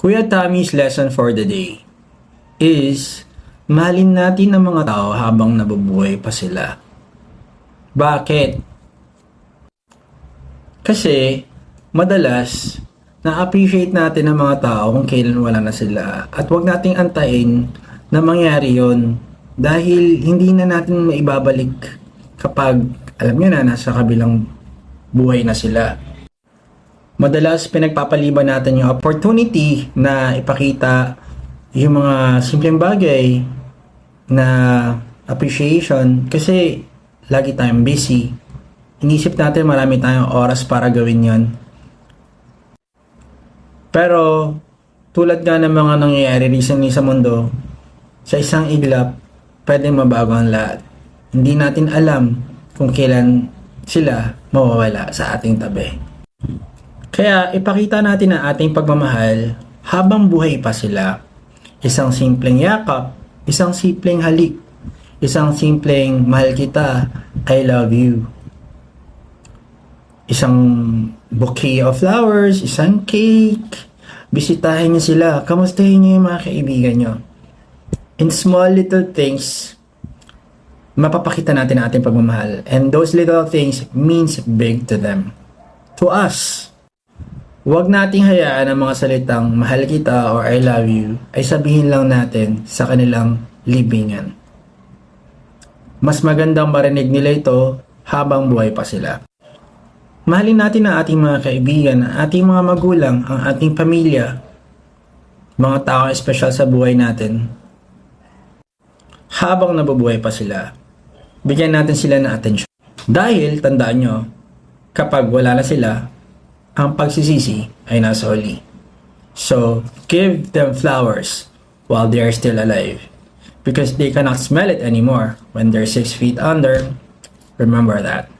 Kuya Tommy's lesson for the day is mahalin natin ang mga tao habang nabubuhay pa sila. Bakit? Kasi madalas na-appreciate natin ang mga tao kung kailan wala na sila at huwag nating antayin na mangyari yon dahil hindi na natin maibabalik kapag alam nyo na nasa kabilang buhay na sila. Madalas pinagpapaliban natin yung opportunity na ipakita yung mga simpleng bagay na appreciation kasi lagi tayong busy. Inisip natin marami tayong oras para gawin yon. Pero tulad nga ng mga nangyayari recently sa mundo, sa isang iglap, pwedeng mabago ang lahat. Hindi natin alam kung kailan sila mawawala sa ating tabi. Kaya ipakita natin ang ating pagmamahal habang buhay pa sila. Isang simpleng yakap, isang simpleng halik, isang simpleng mahal kita, I love you. Isang bouquet of flowers, isang cake. Bisitahin niyo sila, kamustahin niyo yung mga kaibigan niyo. In small little things, mapapakita natin ang ating pagmamahal. And those little things means big to them. To us. Huwag nating hayaan ang mga salitang mahal kita or I love you ay sabihin lang natin sa kanilang libingan. Mas magandang marinig nila ito habang buhay pa sila. Mahalin natin ang ating mga kaibigan, ang ating mga magulang, ang ating pamilya, mga taong espesyal sa buhay natin. Habang nabubuhay pa sila, bigyan natin sila ng atensyon. Dahil, tandaan nyo, kapag wala na sila, ang pagsisisi ay nasa huli. So, give them flowers while they are still alive. Because they cannot smell it anymore when they're 6 feet under. Remember that.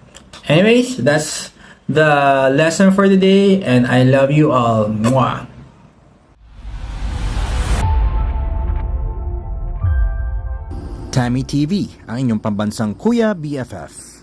Anyways, that's the lesson for the day, and I love you all. Mwah! Tammy TV, ang inyong pambansang Kuya BFF.